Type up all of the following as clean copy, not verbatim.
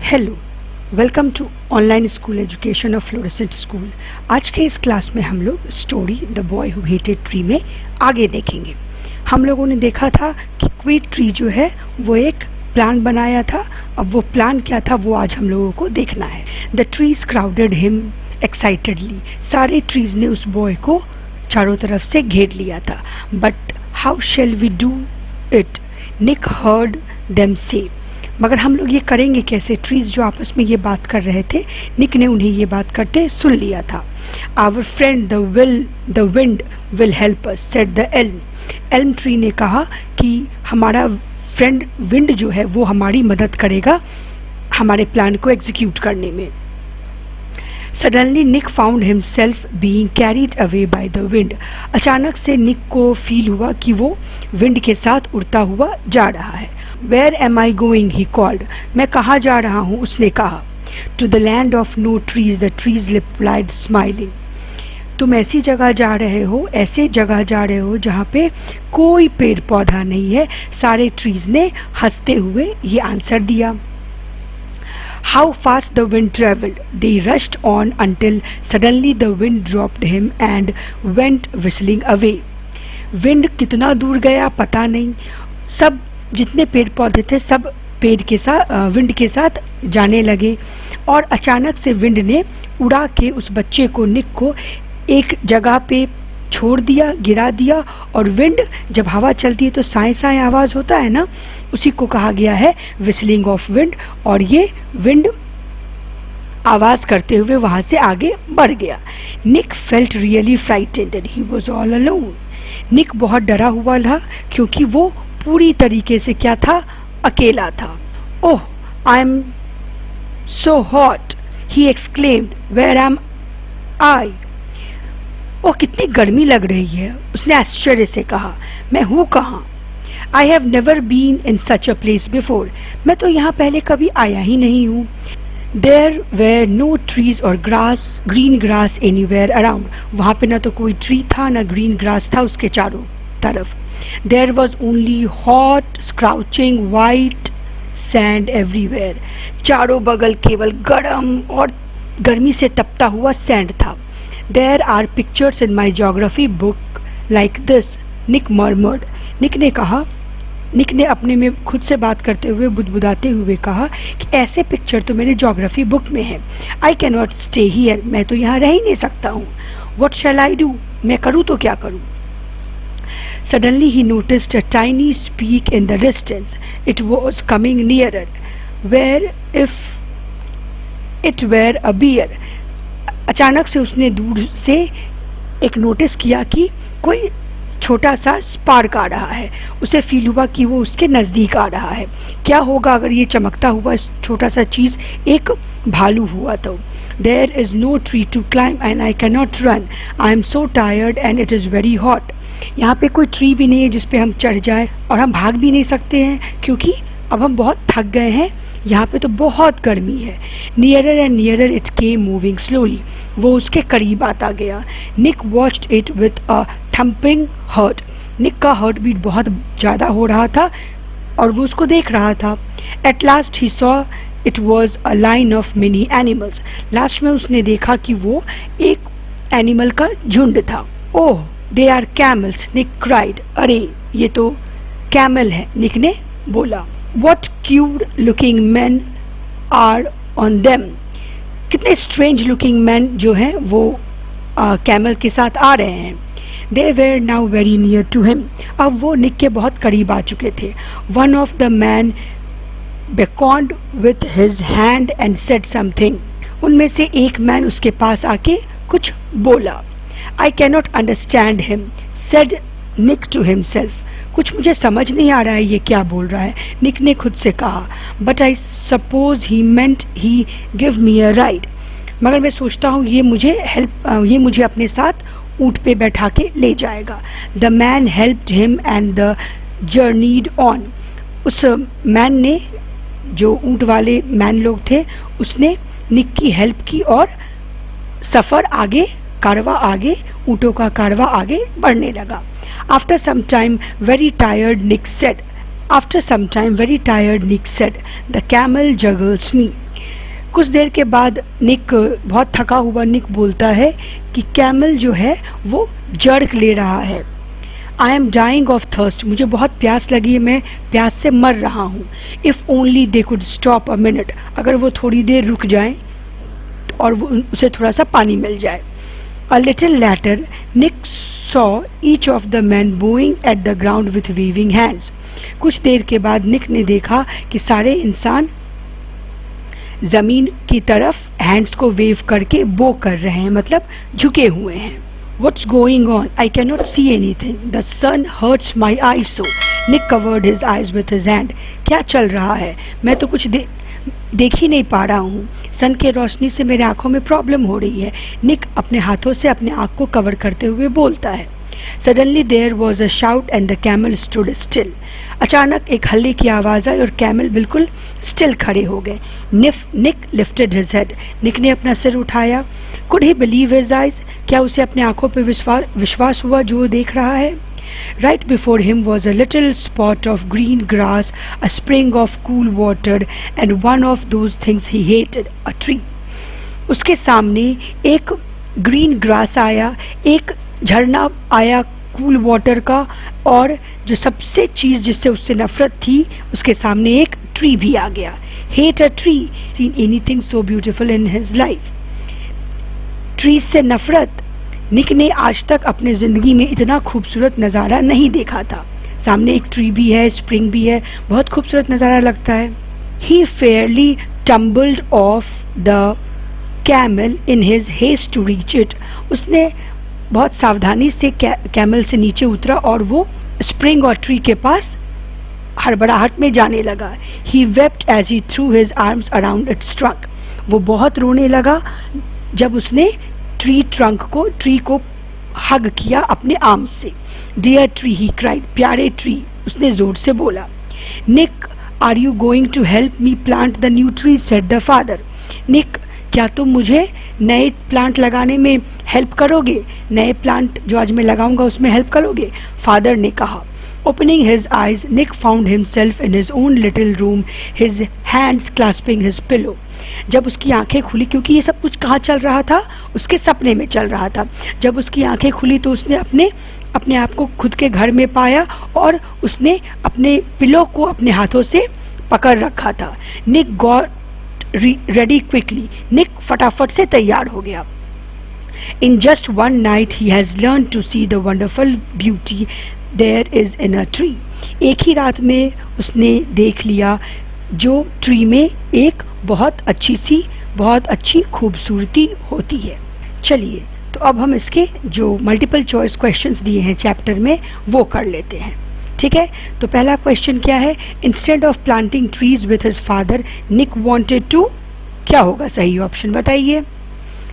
Hello, welcome to online school education of fluorescent school. आज के इस क्लास में हम लोग story the boy who hated tree में आगे देखेंगे। हम लोगों ने देखा था कि क्विट ट्री जो है वो एक प्लान बनाया था। अब वो प्लान क्या था वो आज हम लोगों को देखना है। The trees crowded him excitedly. सारे ट्रीज ने उस बॉय को चारों तरफ से घेर लिया था। But how shall we do it, Nick heard them say. मगर हम लोग ये करेंगे कैसे? ट्रीज जो आपस में ये बात कर रहे थे, निक ने उन्हें ये बात करते सुन लिया था। Our friend the wind will help us, said the elm. Elm tree ने कहा कि हमारा फ्रेंड विंड जो है वो हमारी मदद करेगा हमारे प्लान को एग्जीक्यूट करने में। Suddenly Nick found himself being carried away by the wind. अचानक से निक को फील हुआ कि वो विंड के साथ उड़ता हुआ जा रहा है। Where am I going? he called. मैं कहाँ जा रहा हूँ? उसने कहा। To the land of no trees, the trees replied smiling. तुम ऐसी जगह जा रहे हो, ऐसे जगह जा रहे हो जहाँ पे कोई पेड़ पौधा नहीं है। सारे ट्रीज ने हंसते हुए ये आंसर दिया। How fast the wind traveled! They rushed on until suddenly the wind dropped him and went whistling away. Wind कितना दूर गया पता नहीं। सब जितने पेड़ पौधे थे सब पेड़ के साथ विंड के साथ जाने लगे और अचानक से विंड ने उड़ा के उस बच्चे को, निक को, एक जगह पे छोड़ दिया, गिरा दिया। और विंड जब हवा चलती है तो साए साए आवाज़ होता है ना, उसी को कहा गया है विस्लिंग ऑफ विंड। और ये विंड आवाज़ करते हुए वहाँ से आगे बढ़ गया। Nick felt really frightened and he was all alone. Nick बहुत डरा हुआ था क्योंकि वो पूरी तरीके से क्या था, अकेला था। Oh, I am so hot, he exclaimed, where am I. Oh, कितनी गर्मी लग रही है, उसने आश्चर्य से कहा। मैं हूँ कहाँ? I have never been in such a place before. मैं तो यहाँ पहले कभी आया ही नहीं हूँ। देयर वेर नो ट्रीज और grass, green grass anywhere around. वहाँ पे ना तो कोई ट्री था ना ग्रीन ग्रास था उसके चारों तरफ। There was only hot, scrouching, white sand everywhere. चारों बगल केवल गर्म और गर्मी से तपता हुआ सैंड था। There are pictures in my geography book like this, Nick murmured. निक ने कहा, निक ने अपने में खुद से बात करते हुए बुदबुदाते हुए कहा कि ऐसे पिक्चर तो मेरे ज्योग्राफी बुक में है। I cannot stay here. मैं तो यहाँ रह ही नहीं सकता हूँ। What shall I do? मैं करूँ तो क्या करूँ? Suddenly he noticed a tiny speck in the distance. It was coming nearer, where if it were a bear. अचानक से उसने दूर से एक नोटिस किया कि कोई छोटा सा स्पार्क आ रहा है। उसे फील हुआ कि वो उसके नज़दीक आ रहा है। क्या होगा अगर ये चमकता हुआ छोटा सा चीज़ एक भालू हुआ तो? There is no tree to climb and I cannot run. I am so tired and it is very hot. यहाँ पे कोई ट्री भी नहीं है जिस पे हम चढ़ जाएं और हम भाग भी नहीं सकते हैं क्योंकि अब हम बहुत थक गए हैं। यहाँ पे तो बहुत गर्मी है। Nearer and nearer it came moving slowly. वो उसके करीब आता गया। Nick watched it with a thumping heart. Nick का हार्ट बीट बहुत ज़्यादा हो रहा था और वो उसको देख रहा था। At last he saw it was a line of many animals. Last में उसने देखा कि वो एक एनिमल का झुंड था। Oh, they are camels, Nick cried. अरे ये तो कैमल है, निक ने बोला। What cute looking men are on them. कितने strange looking men जो हैं वो कैमल के साथ आ रहे हैं। They were now very near to him. अब वो निक के बहुत करीब आ चुके थे। One of the men beckoned with his hand and said something. उनमें से एक मैन उसके पास आके कुछ बोला। I cannot understand him, said Nick to himself. कुछ मुझे समझ नहीं आ रहा है ये क्या बोल रहा है, निक ने खुद से कहा। But I suppose he meant he give me a ride. मगर मैं सोचता हूँ ये मुझे अपने साथ ऊँट पे बैठा के ले जाएगा। The man helped him and the journeyed on. उस मैन ने, जो ऊँट वाले मैन लोग थे, उसने निक की हेल्प की और सफ़र आगे, कारवा आगे, ऊँटों का कारवा आगे बढ़ने लगा। After some time, very tired, Nick said, the camel juggles me. कुछ देर के बाद निक, बहुत थका हुआ निक बोलता है कि कैमल जो है वो जर्क ले रहा है। I am dying of thirst, मुझे बहुत प्यास लगी है, मैं प्यास से मर रहा हूँ। If only they could stop a minute, अगर वो थोड़ी देर रुक जाएं और वो उसे थोड़ा सा पानी मिल जाए। A little later Nick saw each of the man bowing at the ground with waving hands. कुछ देर के बाद निक ने देखा कि सारे इंसान ज़मीन की तरफ हैंड्स को वेव करके बो कर रहे हैं, मतलब झुके हुए हैं। What's going on? I cannot see anything. The sun hurts my eyes so. Nick covered his eyes with his hand. क्या चल रहा है? मैं तो कुछ देख ही नहीं पा रहा हूँ। सन के रोशनी से मेरे आँखों में प्रॉब्लम हो रही है। निक अपने हाथों से अपने आँख को कवर करते हुए बोलता है। Suddenly there was a shout and the camel stood still. अचानक एक हल्ले की आवाज़ आई और कैमल बिल्कुल स्टिल खड़े हो गए। निक लिफ्टेड हिज हेड, निक ने अपना सिर उठाया। Could he believe his eyes, क्या उसे अपने आंखों पर विश्वास हुआ जो वो देख रहा है। Right before him was a little spot of green grass, a spring of cool water, and one of those things he hated, a tree. उसके सामने एक ग्रीन ग्रास आया, एक झरना आया कूल वाटर का, और जो सबसे चीज़ जिससे उससे नफरत थी उसके सामने एक ट्री भी आ गया। Hate a tree, scene anything so beautiful in his life. Trees से नफरत, निक ने आज तक अपने ज़िंदगी में इतना खूबसूरत नज़ारा नहीं देखा था। सामने एक ट्री भी है, स्प्रिंग भी है, बहुत खूबसूरत नज़ारा लगता है। He fairly tumbled off the camel in his haste to reach it, उसने बहुत सावधानी से कैमल से नीचे उतरा और वो स्प्रिंग और ट्री के पास हड़बड़ाहट में जाने लगा। He wept as he threw his arms around its trunk, वो बहुत रोने लगा जब उसने ट्री को हग किया अपने आर्म्स से। डियर ट्री, ही क्राइड, प्यारे ट्री, उसने जोर से बोला। Nick, are you going to help me plant the new tree, said the father. Nick, क्या तुम मुझे नए प्लांट लगाने में हेल्प करोगे, नए प्लांट जो आज मैं लगाऊंगा उसमें हेल्प करोगे, फादर ने कहा। Opening his eyes, Nick found himself in his own little room, his hands clasping his pillow. जब उसकी आंखें खुली, क्योंकि ये सब कुछ कहाँ चल रहा था, उसके सपने में चल रहा था। जब उसकी आंखें खुली तो उसने अपने आप को खुद के घर में पाया और उसने अपने पिलो को अपने हाथों से पकड़ रखा था। Nick got ready quickly. Nick फटाफट से तैयार हो गया। In just one night he has learned to see the wonderful beauty there is in a tree. एक ही रात में उसने देख लिया जो ट्री में एक बहुत अच्छी खूबसूरती होती है। चलिए, तो अब हम इसके जो मल्टीपल चॉइस क्वेश्चंस दिए हैं चैप्टर में वो कर लेते हैं। ठीक है, तो पहला क्वेश्चन क्या है, instead of planting trees with his father Nick wanted to, क्या होगा सही ऑप्शन बताइए।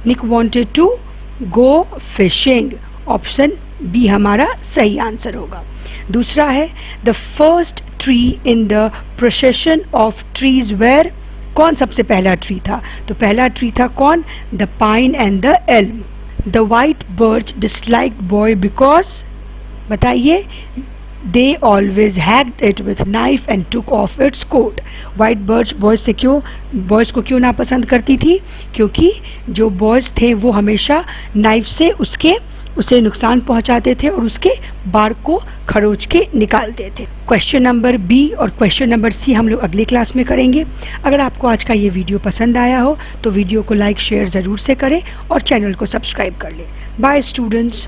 Nick wanted to go fishing, option B हमारा सही आंसर होगा। दूसरा है the first tree in the procession of trees where, कौन सबसे पहला ट्री था, तो पहला ट्री था कौन, the pine and the elm. The white birch disliked boy because, बताइए, they always hacked it with knife and took off its coat. White birch boys को क्यों नापसंद करती थी, क्योंकि जो बॉयज़ थे वो हमेशा नाइफ से उसे नुकसान पहुंचाते थे और उसके बार को खरोच के निकालते थे। क्वेश्चन नंबर बी और क्वेश्चन नंबर सी हम लोग अगले क्लास में करेंगे। अगर आपको आज का ये वीडियो पसंद आया हो तो वीडियो को लाइक शेयर ज़रूर से करें और चैनल को सब्सक्राइब कर लें। Bye students.